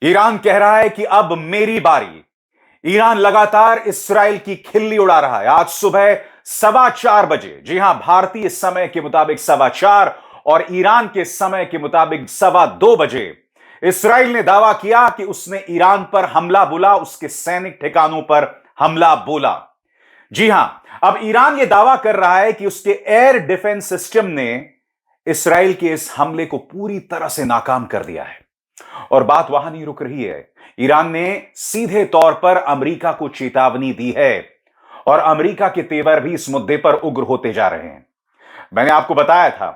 Iran कह रहा है कि अब मेरी बारी। ईरान लगातार इस्राएल की खिल्ली उड़ा रहा है। आज सुबह 4:15 बजे, जी हां, भारतीय समय के मुताबिक 4:15 और ईरान के समय के मुताबिक 2:15 बजे, इस्राएल ने दावा किया कि उसने ईरान पर हमला बोला, उसके सैनिक ठिकानों पर हमला बोला। जी हां, अब ईरान यह दावा कर रहा है कि उसके एयर डिफेंस सिस्टम ने इस्राएल के इस हमले को पूरी तरह से नाकाम कर दिया है। और बात वहां नहीं रुक रही है। ईरान ने सीधे तौर पर अमेरिका को चेतावनी दी है और अमेरिका के तेवर भी इस मुद्दे पर उग्र होते जा रहे हैं। मैंने आपको बताया था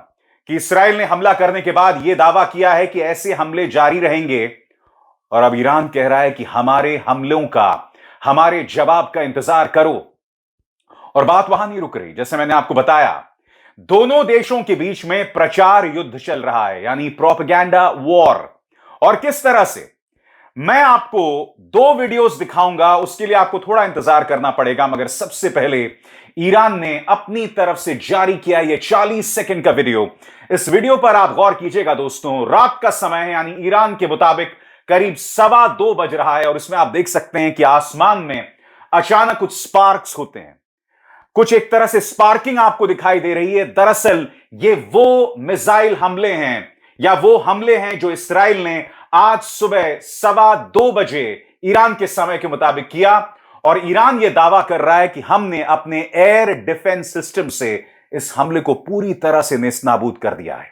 कि इस्राएल ने हमला करने के बाद यह दावा किया है कि ऐसे हमले जारी रहेंगे और अब ईरान कह रहा है कि हमारे हमलों का, हमारे जवाब का इंतजार करो। और बात वहां नहीं रुक रही। जैसे मैंने आपको बताया, दोनों देशों के बीच में प्रचार युद्ध चल रहा है, यानी प्रोपेगेंडा वॉर। और किस तरह से, मैं आपको दो वीडियोस दिखाऊंगा, उसके लिए आपको थोड़ा इंतजार करना पड़ेगा, मगर सबसे पहले ईरान ने अपनी तरफ से जारी किया यह 40 सेकंड का वीडियो। इस वीडियो पर आप गौर कीजिएगा दोस्तों। रात का समय है, यानी ईरान के मुताबिक करीब 2:15 बज रहा है और इसमें आप देख सकते हैं कि आसमान में अचानक कुछ स्पार्क्स होते हैं, कुछ एक तरह से स्पार्किंग आपको दिखाई दे रही है। दरअसल ये वो मिसाइल हमले हैं या वो हमले हैं जो इस्राएल ने आज सुबह 2:15 बजे ईरान के समय के मुताबिक किया। और ईरान यह दावा कर रहा है कि हमने अपने एयर डिफेंस सिस्टम से इस हमले को पूरी तरह से नेस्तनाबूद कर दिया है।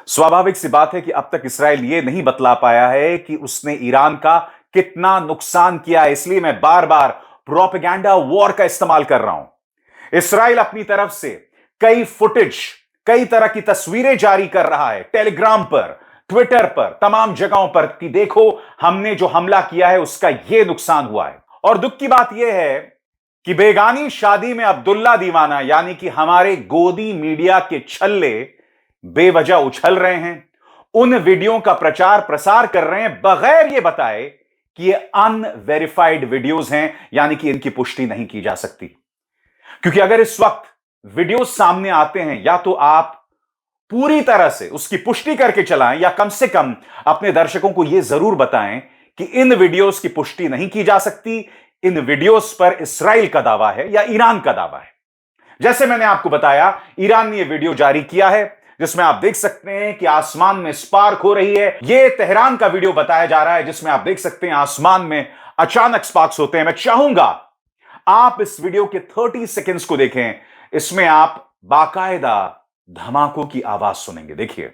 स्वाभाविक सी बात है कि अब तक इस्राएल यह नहीं बतला पाया है कि उसने ईरान का कितना नुकसान किया है, इसलिए मैं बार बार प्रोपेगेंडा वॉर का इस्तेमाल कर रहा हूं। इस्राएल अपनी तरफ से कई फुटेज, कई तरह की तस्वीरें जारी कर रहा है, टेलीग्राम पर, ट्विटर पर, तमाम जगहों पर, कि देखो हमने जो हमला किया है उसका यह नुकसान हुआ है। और दुख की बात यह है कि बेगानी शादी में अब्दुल्ला दीवाना, यानी कि हमारे गोदी मीडिया के छल्ले बेवजह उछल रहे हैं, उन वीडियो का प्रचार प्रसार कर रहे हैं बगैर यह बताए कि ये अनवेरिफाइड वीडियोस हैं, यानी कि इनकी पुष्टि नहीं की जा सकती। क्योंकि अगर इस वक्त वीडियो सामने आते हैं, या तो आप पूरी तरह से उसकी पुष्टि करके चलाएं, या कम से कम अपने दर्शकों को यह जरूर बताएं कि इन वीडियोस की पुष्टि नहीं की जा सकती, इन वीडियोस पर इस्राएल का दावा है या ईरान का दावा है। जैसे मैंने आपको बताया, ईरान ने यह वीडियो जारी किया है जिसमें आप देख सकते हैं कि आसमान में स्पार्क हो रही है। यह तेहरान का वीडियो बताया जा रहा है जिसमें आप देख सकते हैं आसमान में अचानक स्पार्क्स होते हैं। मैं चाहूंगा आप इस वीडियो के 30 सेकंड्स को देखें, इसमें आप बाकायदा धमाकों की आवाज सुनेंगे। देखिए।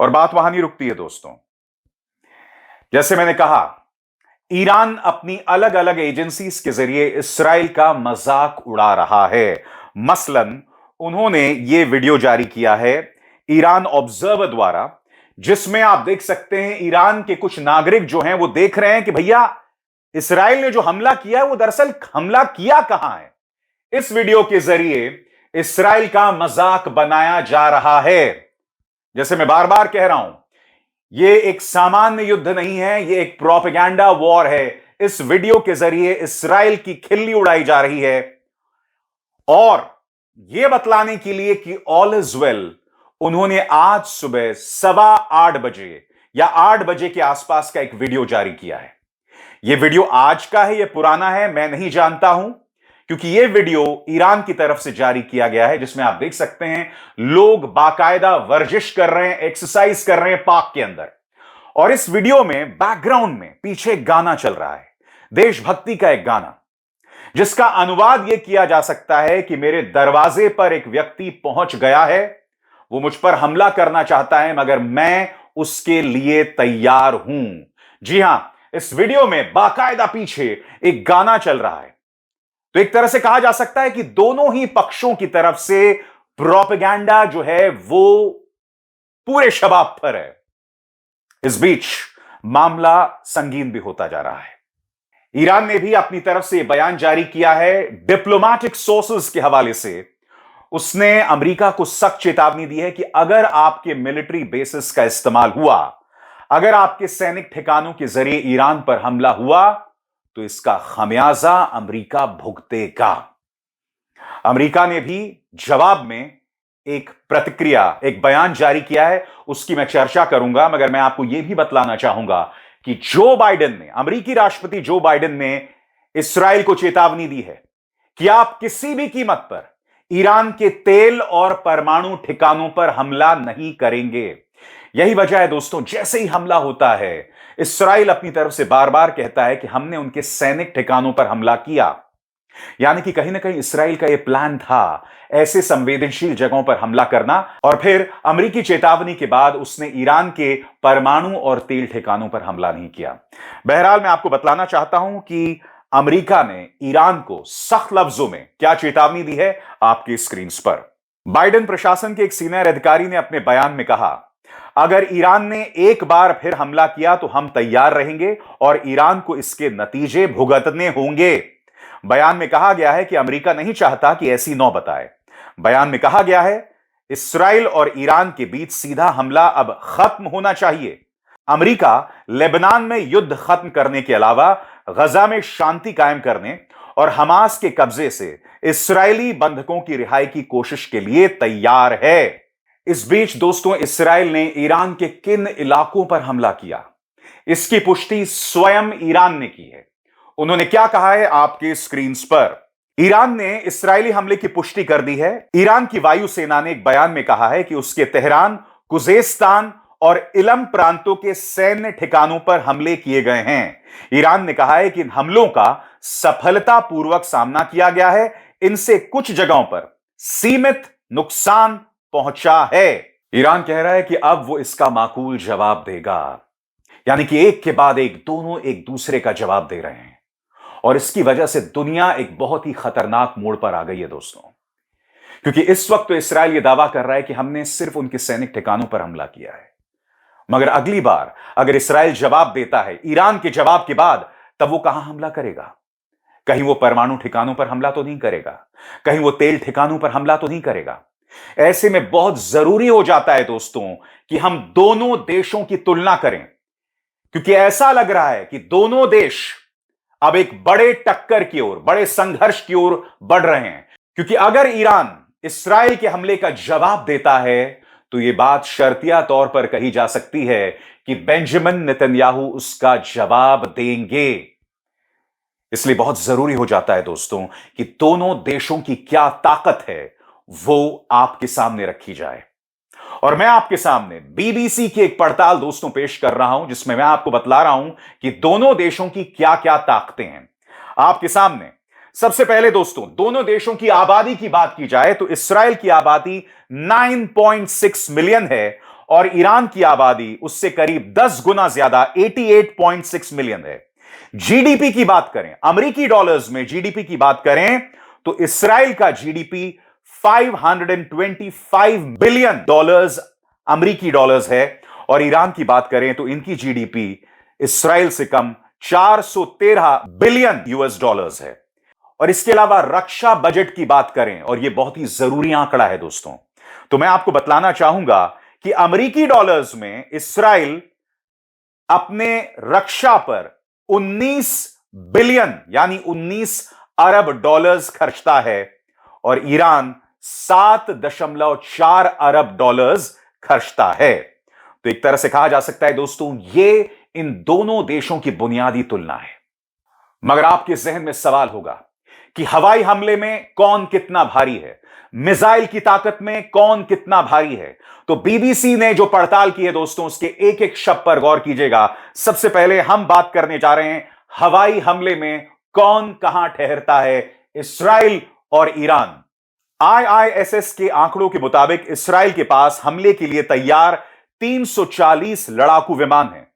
और बात वहां नहीं रुकती है दोस्तों। जैसे मैंने कहा, ईरान अपनी अलग अलग एजेंसीज के जरिए इस्राएल का मजाक उड़ा रहा है। मसलन उन्होंने यह वीडियो जारी किया है ईरान ऑब्जर्वर द्वारा, जिसमें आप देख सकते हैं ईरान के कुछ नागरिक जो हैं वो देख रहे हैं कि भैया इस्राएल ने जो हमला किया है वो दरअसल हमला किया कहां है। इस वीडियो के जरिए इस्राएल का मजाक बनाया जा रहा है। जैसे मैं बार बार कह रहा हूं, यह एक सामान्य युद्ध नहीं है, यह एक प्रोपेगेंडा वॉर है। इस वीडियो के जरिए इस्राएल की खिल्ली उड़ाई जा रही है और यह बतलाने के लिए कि ऑल इज वेल, उन्होंने आज सुबह 8:15 या 8 बजे के आसपास का एक वीडियो जारी किया है। यह वीडियो आज का है, यह पुराना है, मैं नहीं जानता हूं, क्योंकि यह वीडियो ईरान की तरफ से जारी किया गया है, जिसमें आप देख सकते हैं लोग बाकायदा वर्जिश कर रहे हैं, एक्सरसाइज कर रहे हैं पार्क के अंदर। और इस वीडियो में बैकग्राउंड में पीछे एक गाना चल रहा है, देशभक्ति का एक गाना, जिसका अनुवाद यह किया जा सकता है कि मेरे दरवाजे पर एक व्यक्ति पहुंच गया है, वो मुझ पर हमला करना चाहता है, मगर मैं उसके लिए तैयार हूं। जी हां, इस वीडियो में बाकायदा पीछे एक गाना चल रहा है। तो एक तरह से कहा जा सकता है कि दोनों ही पक्षों की तरफ से प्रोपेगेंडा जो है वो पूरे शबाब पर है। इस बीच मामला संगीन भी होता जा रहा है। ईरान ने भी अपनी तरफ से बयान जारी किया है। डिप्लोमैटिक सोर्सेज के हवाले से उसने अमेरिका को सख्त चेतावनी दी है कि अगर आपके मिलिट्री बेसिस का इस्तेमाल हुआ, अगर आपके सैनिक ठिकानों के जरिए ईरान पर हमला हुआ, तो इसका खमियाजा अमेरिका भुगतेगा। अमेरिका ने भी जवाब में एक प्रतिक्रिया, एक बयान जारी किया है। उसकी मैं चर्चा करूंगा, मगर मैं आपको यह भी बतलाना चाहूंगा कि जो बाइडेन ने, अमेरिकी राष्ट्रपति जो बाइडेन ने इस्राएल को चेतावनी दी है कि आप किसी भी कीमत पर ईरान के तेल और परमाणु ठिकानों पर हमला नहीं करेंगे। यही वजह है दोस्तों, जैसे ही हमला होता है इस्राएल अपनी तरफ से बार बार कहता है कि हमने उनके सैनिक ठिकानों पर हमला किया। यानी कि कहीं ना कहीं इस्राएल का यह प्लान था ऐसे संवेदनशील जगहों पर हमला करना, और फिर अमेरिकी चेतावनी के बाद उसने ईरान के परमाणु और तेल ठिकानों पर हमला नहीं किया। बहरहाल मैं आपको बतलाना चाहता हूं कि अमेरिका ने ईरान को सख्त लफ्जों में क्या चेतावनी दी है, आपकी स्क्रीन पर। बाइडेन प्रशासन के एक सीनियर अधिकारी ने अपने बयान में कहा, अगर ईरान ने एक बार फिर हमला किया तो हम तैयार रहेंगे और ईरान को इसके नतीजे भुगतने होंगे। बयान में कहा गया है कि अमेरिका नहीं चाहता कि ऐसी नौबत आए। बयान में कहा गया है, इस्राएल और ईरान के बीच सीधा हमला अब खत्म होना चाहिए। अमेरिका लेबनान में युद्ध खत्म करने के अलावा गजा में शांति कायम करने और हमास के कब्जे से इस्राएली बंधकों की रिहाई की कोशिश के लिए तैयार है। इस बीच दोस्तों, इस्राएल ने ईरान के किन इलाकों पर हमला किया, इसकी पुष्टि स्वयं ईरान ने की है। उन्होंने क्या कहा है, आपके स्क्रीन पर। ईरान ने इस्राएली हमले की पुष्टि कर दी है। ईरान की वायुसेना ने एक बयान में कहा है कि उसके तेहरान, खुजेस्तान और इलम प्रांतों के सैन्य ठिकानों पर हमले किए गए हैं। ईरान ने कहा है कि इन हमलों का सफलतापूर्वक सामना किया गया है। इनसे कुछ जगहों पर सीमित नुकसान पहुंचा है। ईरान कह रहा है कि अब वो इसका माकूल जवाब देगा, यानी कि एक के बाद एक दोनों एक दूसरे का जवाब दे रहे हैं, और इसकी वजह से दुनिया एक बहुत ही खतरनाक मोड़ पर आ गई है दोस्तों। क्योंकि इस वक्त तो इस्राएल यह दावा कर रहा है कि हमने सिर्फ उनके सैनिक ठिकानों पर हमला किया है, मगर अगली बार अगर इस्राएल जवाब देता है ईरान के जवाब के बाद, तब वो कहां हमला करेगा? कहीं वो परमाणु ठिकानों पर हमला तो नहीं करेगा, कहीं वो तेल ठिकानों पर हमला तो नहीं करेगा। ऐसे में बहुत जरूरी हो जाता है दोस्तों कि हम दोनों देशों की तुलना करें, क्योंकि ऐसा लग रहा है कि दोनों देश अब एक बड़े टक्कर की ओर, बड़े संघर्ष की ओर बढ़ रहे हैं। क्योंकि अगर ईरान इस्राएल के हमले का जवाब देता है तो यह बात शर्तिया तौर पर कही जा सकती है कि बेंजामिन नेतन्याहू उसका जवाब देंगे। इसलिए बहुत जरूरी हो जाता है दोस्तों कि दोनों देशों की क्या ताकत है वो आपके सामने रखी जाए। और मैं आपके सामने बीबीसी की एक पड़ताल दोस्तों पेश कर रहा हूं, जिसमें मैं आपको बतला रहा हूं कि दोनों देशों की क्या क्या ताकतें हैं आपके सामने। सबसे पहले दोस्तों, दोनों देशों की आबादी की बात की जाए तो इस्राएल की आबादी 9.6 मिलियन है और ईरान की आबादी उससे करीब 10 गुना ज्यादा 88.6 मिलियन है। जीडीपी की बात करें, अमेरिकी डॉलर्स में जीडीपी की बात करें तो इस्राएल का जीडीपी 525 बिलियन डॉलर्स अमेरिकी डॉलर्स है, और ईरान की बात करें तो इनकी जीडीपी इस्राएल से कम 413 बिलियन यूएस डॉलर्स है। और इसके अलावा रक्षा बजट की बात करें, और यह बहुत ही जरूरी आंकड़ा है दोस्तों, तो मैं आपको बतलाना चाहूंगा कि अमेरिकी डॉलर्स में इस्राएल अपने रक्षा पर 19 बिलियन यानी 19 अरब डॉलर्स खर्चता है, और ईरान 7.4 अरब डॉलर्स खर्चता है। तो एक तरह से कहा जा सकता है दोस्तों, यह इन दोनों देशों की बुनियादी तुलना है। मगर आपके जहन में सवाल होगा कि हवाई हमले में कौन कितना भारी है, मिसाइल की ताकत में कौन कितना भारी है। तो बीबीसी ने जो पड़ताल की है दोस्तों, उसके एक एक शब्द पर गौर कीजिएगा। सबसे पहले हम बात करने जा रहे हैं हवाई हमले में कौन कहां ठहरता है, इस्राएल और ईरान। आईआईएसएस के आंकड़ों के मुताबिक इस्राएल के पास हमले के लिए तैयार 340 लड़ाकू विमान हैं।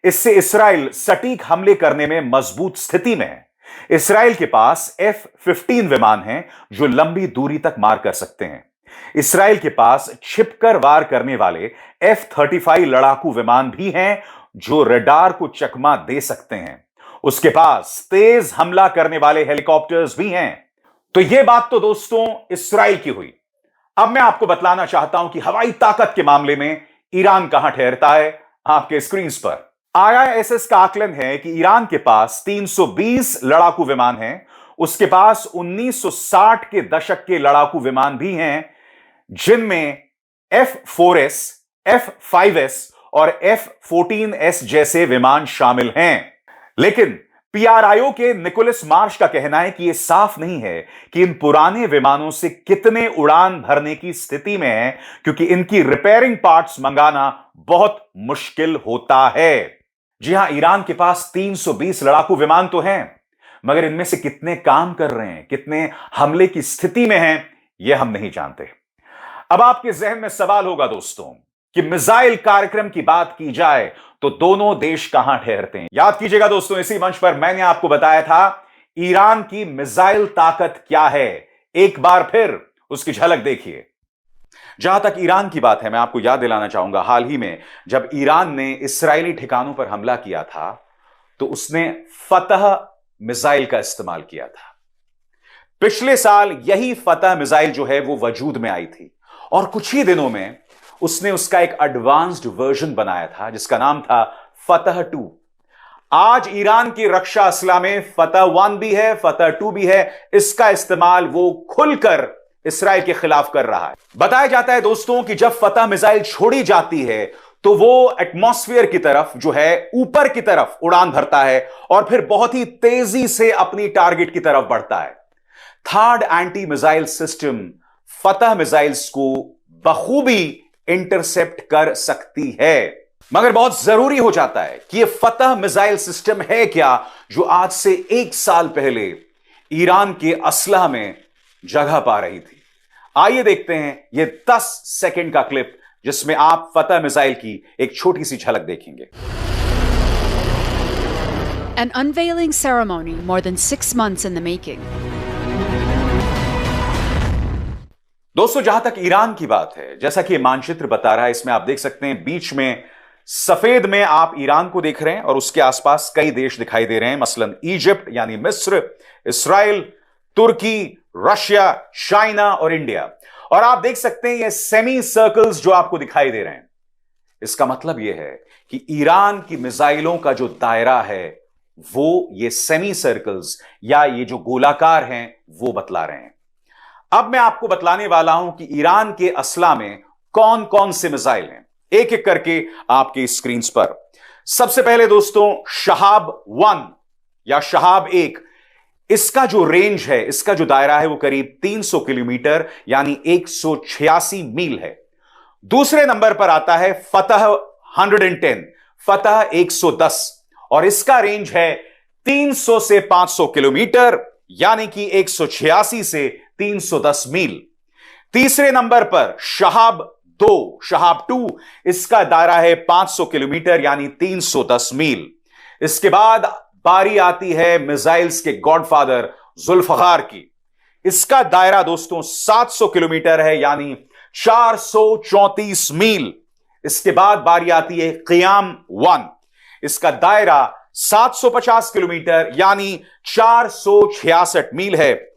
इससे इस्राएल सटीक हमले करने में मजबूत स्थिति में है। इस्राएल के पास F-15 विमान हैं जो लंबी दूरी तक मार कर सकते हैं। इसराइल के पास छिपकर वार करने वाले F-35 लड़ाकू विमान भी हैं जो रडार को चकमा दे सकते हैं। उसके पास तेज हमला करने वाले हेलीकॉप्टर्स भी हैं। तो यह बात तो दोस्तों इसराइल की हुई। अब मैं आपको बतलाना चाहता हूं कि हवाई ताकत के मामले में ईरान कहां ठहरता है। आपके स्क्रीन पर IISS का आकलन है कि ईरान के पास 320 लड़ाकू विमान हैं। उसके पास 1960 के दशक के लड़ाकू विमान भी हैं जिनमें F-4S, F-5S और F-14S जैसे विमान शामिल हैं। लेकिन PRIO के निकोलस मार्श का कहना है कि यह साफ नहीं है कि इन पुराने विमानों से कितने उड़ान भरने की स्थिति में हैं, क्योंकि इनकी रिपेयरिंग पार्ट्स मंगाना बहुत मुश्किल होता है। जी हां, ईरान के पास 320 लड़ाकू विमान तो हैं, मगर इनमें से कितने काम कर रहे हैं, कितने हमले की स्थिति में हैं, यह हम नहीं जानते। अब आपके जहन में सवाल होगा दोस्तों कि मिसाइल कार्यक्रम की बात की जाए तो दोनों देश कहां ठहरते हैं। याद कीजिएगा दोस्तों, इसी मंच पर मैंने आपको बताया था ईरान की मिसाइल ताकत क्या है। एक बार फिर उसकी झलक देखिए। जहां तक ईरान की बात है, मैं आपको याद दिलाना चाहूंगा, हाल ही में जब ईरान ने इस्राएली ठिकानों पर हमला किया था तो उसने फतह मिसाइल का इस्तेमाल किया था। पिछले साल यही फतह मिसाइल जो है वो वजूद में आई थी और कुछ ही दिनों में उसने उसका एक एडवांस्ड वर्जन बनाया था जिसका नाम था फतह 2। आज ईरान की रक्षा असला में फतह 1 भी है, फतह 2 भी है। इसका इस्तेमाल वो खुलकर इसराइल के खिलाफ कर रहा है। बताया जाता है दोस्तों कि जब फतह मिसाइल छोड़ी जाती है तो वो एटमॉस्फेयर की तरफ जो है, ऊपर की तरफ उड़ान भरता है और फिर बहुत ही तेजी से अपनी टारगेट की तरफ बढ़ता है। थर्ड एंटी मिसाइल सिस्टम फतह मिसाइल्स को बखूबी इंटरसेप्ट कर सकती है, मगर बहुत जरूरी हो जाता है कि यह फतह मिसाइल सिस्टम है क्या जो आज से 1 साल पहले ईरान के असलह में जगह पा रही थी। आइए देखते हैं यह 10 सेकंड का क्लिप जिसमें आप फतह मिसाइल की एक छोटी सी झलक देखेंगे। An unveiling ceremony more than 6 months in the making. दोस्तों, जहां तक ईरान की बात है, जैसा कि मानचित्र बता रहा है, इसमें आप देख सकते हैं बीच में सफेद में आप ईरान को देख रहे हैं और उसके आसपास कई देश दिखाई दे रहे हैं, मसलन इजिप्ट यानी मिस्र, इसराइल, तुर्की, रशिया, चाइना और इंडिया। और आप देख सकते हैं ये सेमी सर्कल्स जो आपको दिखाई दे रहे हैं। इसका मतलब यह है कि ईरान की मिसाइलों का जो दायरा है वो ये सेमी सर्कल्स या ये जो गोलाकार हैं वो बतला रहे हैं। अब मैं आपको बतलाने वाला हूं कि ईरान के असला में कौन कौन से मिसाइल हैं, एक एक करके आपकी स्क्रीन पर। सबसे पहले दोस्तों शहाब 1 या शहाब 1, इसका जो रेंज है, इसका जो दायरा है वो करीब 300 किलोमीटर यानी 186 मील है। दूसरे नंबर पर आता है फतह 110, फतह 110, और इसका रेंज है 300 से 500 किलोमीटर यानी कि 186 से 310 मील। तीसरे नंबर पर शहाब 2, शहाब 2, इसका दायरा है 500 किलोमीटर यानी 310 मील। इसके बाद बारी आती है मिसाइल्स के गॉडफादर जुल्फकार की। इसका दायरा दोस्तों 700 किलोमीटर है यानी 434 मील। इसके बाद बारी आती है क़ियाम 1, इसका दायरा 750 किलोमीटर यानी 466 मील है।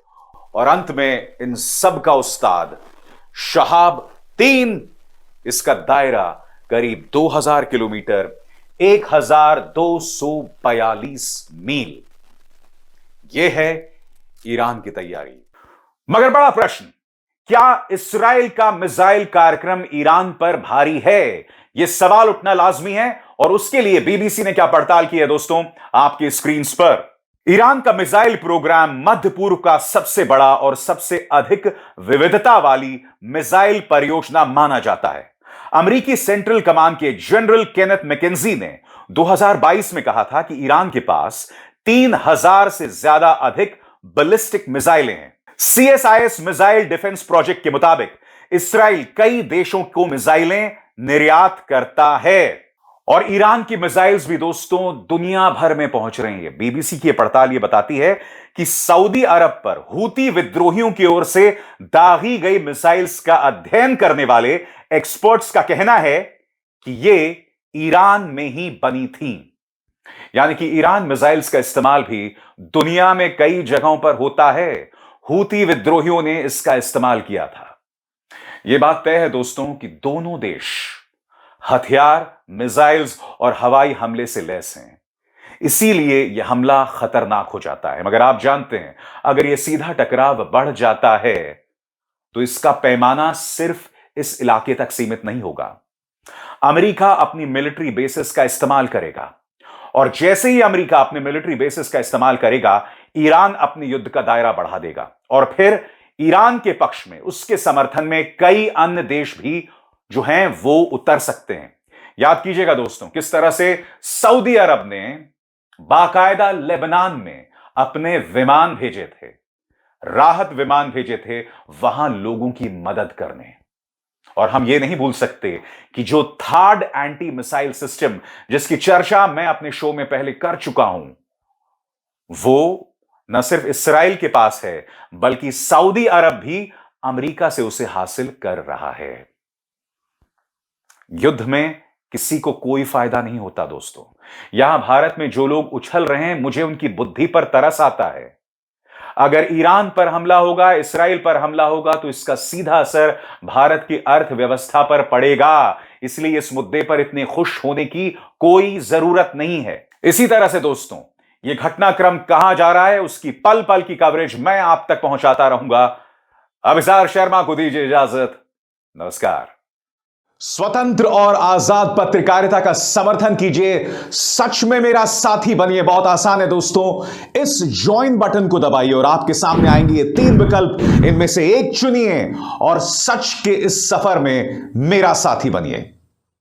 और अंत में इन सब का उस्ताद शहाब 3, इसका दायरा करीब 2000 किलोमीटर, 1242 मील। यह है ईरान की तैयारी। मगर बड़ा प्रश्न, क्या इसराइल का मिसाइल कार्यक्रम ईरान पर भारी है? यह सवाल उठना लाजमी है और उसके लिए बीबीसी ने क्या पड़ताल की है दोस्तों, आपकी स्क्रीन पर। ईरान का मिसाइल प्रोग्राम मध्य पूर्व का सबसे बड़ा और सबसे अधिक विविधता वाली मिसाइल परियोजना माना जाता है। अमेरिकी सेंट्रल कमांड के जनरल केनेथ मैकेंजी ने 2022 में कहा था कि ईरान के पास 3000 से ज्यादा अधिक बैलिस्टिक मिसाइलें हैं। CSIS मिसाइल डिफेंस प्रोजेक्ट के मुताबिक इसराइल कई देशों को मिसाइलें निर्यात करता है और ईरान की मिसाइल्स भी दोस्तों दुनिया भर में पहुंच रही है। बीबीसी की पड़ताल ये बताती है कि सऊदी अरब पर हूती विद्रोहियों की ओर से दागी गई मिसाइल्स का अध्ययन करने वाले एक्सपर्ट्स का कहना है कि ये ईरान में ही बनी थी। यानी कि ईरान मिसाइल्स का इस्तेमाल भी दुनिया में कई जगहों पर होता है। हूती विद्रोहियों ने इसका इस्तेमाल किया था। यह बात तय है दोस्तों कि दोनों देश हथियार, मिसाइल्स और हवाई हमले से लैस हैं। इसीलिए यह हमला खतरनाक हो जाता है। मगर आप जानते हैं, अगर यह सीधा टकराव बढ़ जाता है तो इसका पैमाना सिर्फ इस इलाके तक सीमित नहीं होगा। अमेरिका अपनी मिलिट्री बेसिस का इस्तेमाल करेगा और जैसे ही अमेरिका अपने मिलिट्री बेसिस का इस्तेमाल करेगा, ईरान अपने युद्ध का दायरा बढ़ा देगा और फिर ईरान के पक्ष में, उसके समर्थन में कई अन्य देश भी जो हैं वो उतर सकते हैं। याद कीजिएगा दोस्तों, किस तरह से सऊदी अरब ने बाकायदा लेबनान में अपने विमान भेजे थे, राहत विमान भेजे थे वहां लोगों की मदद करने। और हम यह नहीं भूल सकते कि जो थर्ड एंटी मिसाइल सिस्टम, जिसकी चर्चा मैं अपने शो में पहले कर चुका हूं, वो न सिर्फ इस्राएल के पास है बल्कि सऊदी अरब भी अमेरिका से उसे हासिल कर रहा है। युद्ध में किसी को कोई फायदा नहीं होता दोस्तों। यहां भारत में जो लोग उछल रहे हैं, मुझे उनकी बुद्धि पर तरस आता है। अगर ईरान पर हमला होगा, इस्राएल पर हमला होगा, तो इसका सीधा असर भारत की अर्थव्यवस्था पर पड़ेगा। इसलिए इस मुद्दे पर इतने खुश होने की कोई जरूरत नहीं है। इसी तरह से दोस्तों, यह घटनाक्रम कहां जा रहा है, उसकी पल पल की कवरेज मैं आप तक पहुंचाता रहूंगा। अभिसार शर्मा को दीजिए इजाजत। नमस्कार। स्वतंत्र और आजाद पत्रकारिता का समर्थन कीजिए, सच में मेरा साथी बनिए। बहुत आसान है दोस्तों, इस ज्वाइन बटन को दबाइए और आपके सामने आएंगे ये 3 विकल्प, इनमें से एक चुनिए और सच के इस सफर में मेरा साथी बनिए।